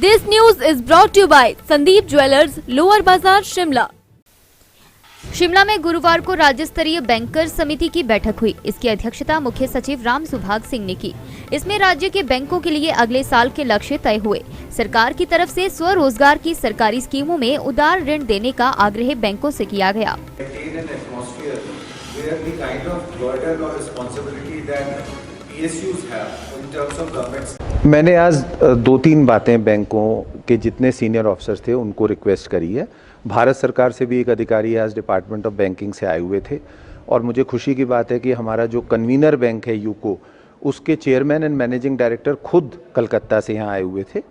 This news is brought to you by Sandeep Jewelers, lower बाजार, शिमला। शिमला में गुरुवार को राज्य स्तरीय बैंकर्स समिति की बैठक हुई। इसकी अध्यक्षता मुख्य सचिव राम सुभाग सिंह ने की। इसमें राज्य के बैंकों के लिए अगले साल के लक्ष्य तय हुए। सरकार की तरफ से स्वरोजगार की सरकारी स्कीमों में उदार ऋण देने का आग्रह बैंकों से किया गया। मैंने आज 2-3 बातें बैंकों के जितने सीनियर ऑफिसर्स थे उनको रिक्वेस्ट करी है। भारत सरकार से भी एक अधिकारी आज डिपार्टमेंट ऑफ बैंकिंग से आए हुए थे और मुझे खुशी की बात है कि हमारा जो कन्वीनर बैंक है यूको, उसके चेयरमैन एंड मैनेजिंग डायरेक्टर खुद कलकत्ता से यहाँ आए हुए थे।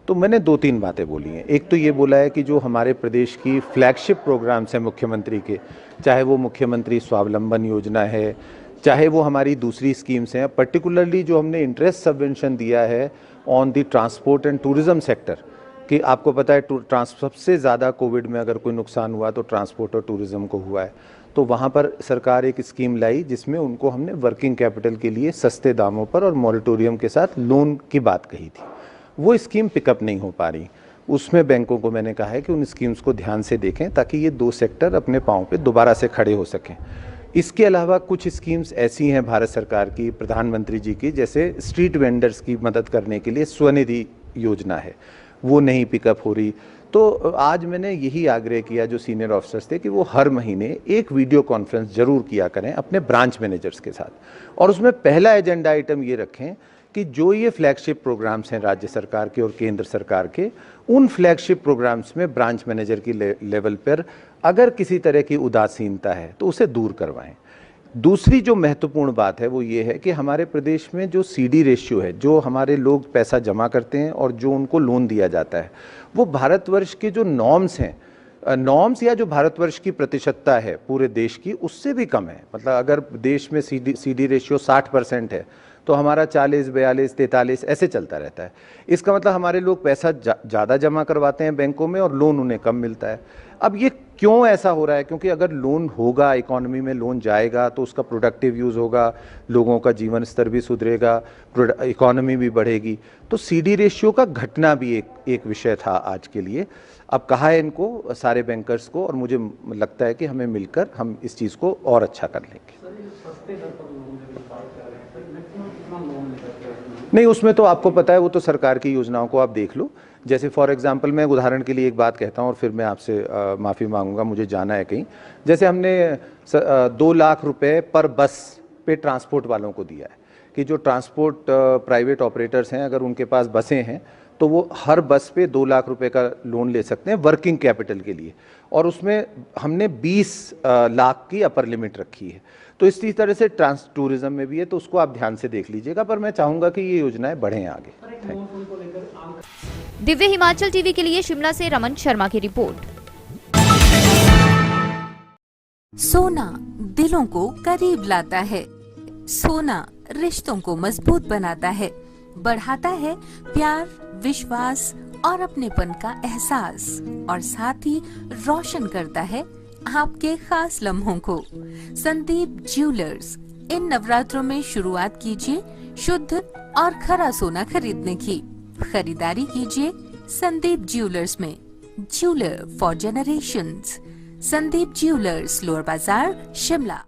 तो मैंने 2-3 बातें बोली हैं। एक तो ये बोला है कि जो हमारे प्रदेश की फ्लैगशिप प्रोग्राम्स हैं मुख्यमंत्री के, चाहे वो मुख्यमंत्री स्वावलंबन योजना है, चाहे वो हमारी दूसरी स्कीम्स हैं, पर्टिकुलरली जो हमने इंटरेस्ट सबवेंशन दिया है on the transport and tourism sector, कि आपको पता है सबसे ज़्यादा कोविड में अगर कोई नुकसान हुआ तो ट्रांसपोर्ट और टूरिज्म को हुआ है। तो वहाँ पर सरकार एक स्कीम लाई जिसमें उनको हमने वर्किंग कैपिटल के लिए सस्ते दामों पर और मॉरेटोरियम के साथ लोन की बात कही थी। वो स्कीम पिकअप नहीं हो पा रही। उसमें बैंकों को मैंने कहा है कि उन स्कीम्स को ध्यान से देखें ताकि ये 2 सेक्टर अपने पाँव पे दोबारा से खड़े हो सकें। इसके अलावा कुछ स्कीम्स ऐसी हैं भारत सरकार की, प्रधानमंत्री जी की, जैसे स्ट्रीट वेंडर्स की मदद करने के लिए स्वनिधि योजना है, वो नहीं पिकअप हो रही। तो आज मैंने यही आग्रह किया जो सीनियर ऑफिसर्स थे कि वो हर महीने एक वीडियो कॉन्फ्रेंस जरूर किया करें अपने ब्रांच मैनेजर्स के साथ, और उसमें पहला एजेंडा आइटम ये रखें कि जो ये फ्लैगशिप प्रोग्राम्स हैं राज्य सरकार के और केंद्र सरकार के, उन फ्लैगशिप प्रोग्राम्स में ब्रांच मैनेजर की लेवल पर अगर किसी तरह की उदासीनता है तो उसे दूर करवाएं। दूसरी जो महत्वपूर्ण बात है वो ये है कि हमारे प्रदेश में जो सीडी रेशियो है, जो हमारे लोग पैसा जमा करते हैं और जो उनको लोन दिया जाता है, वो भारतवर्ष के जो नॉर्म्स हैं, नॉर्म्स या जो भारतवर्ष की प्रतिशतता है पूरे देश की, उससे भी कम है। मतलब अगर देश में सीडी रेशियो 60% है तो हमारा 40, 42, 43 ऐसे चलता रहता है। इसका मतलब हमारे लोग पैसा ज़्यादा जमा करवाते हैं बैंकों में और लोन उन्हें कम मिलता है। अब ये क्यों ऐसा हो रहा है? क्योंकि अगर लोन होगा, इकोनॉमी में लोन जाएगा तो उसका प्रोडक्टिव यूज़ होगा, लोगों का जीवन स्तर भी सुधरेगा, इकोनॉमी भी बढ़ेगी। तो सीडी रेशियो का घटना भी एक विषय था आज के लिए। अब कहा है इनको सारे बैंकर्स को, और मुझे लगता है कि हमें मिलकर हम इस चीज़ को और अच्छा कर लेंगे। नहीं, उसमें तो आपको पता है, वो तो सरकार की योजनाओं को आप देख लो। जैसे फॉर एग्जांपल मैं उदाहरण के लिए एक बात कहता हूँ और फिर मैं आपसे माफ़ी मांगूंगा, मुझे जाना है कहीं। जैसे हमने 2 लाख रुपए पर बस पे ट्रांसपोर्ट वालों को दिया है कि जो ट्रांसपोर्ट प्राइवेट ऑपरेटर्स हैं, अगर उनके पास बसें हैं तो वो हर बस पे 2 लाख रुपए का लोन ले सकते हैं वर्किंग कैपिटल के लिए, और उसमें हमने 20 लाख की अपर लिमिट रखी है। तो इसी तरह से टूरिज्म में भी है, तो उसको आप ध्यान से देख लीजिएगा, पर मैं चाहूंगा कि ये योजनाएं बढ़ें आगे। दिव्य हिमाचल टीवी के लिए शिमला से रमन शर्मा की रिपोर्ट। सोना दिलों को करीब लाता है, सोना रिश्तों को मजबूत बनाता है, बढ़ाता है प्यार, विश्वास और अपनेपन का एहसास, और साथ ही रोशन करता है आपके खास लम्हों को। संदीप ज्वेलर्स, इन नवरात्रों में शुरुआत कीजिए शुद्ध और खरा सोना खरीदने की। खरीदारी कीजिए संदीप ज्वेलर्स में। Jeweller for generations. Sandeep jewellers, lower बाजार, शिमला।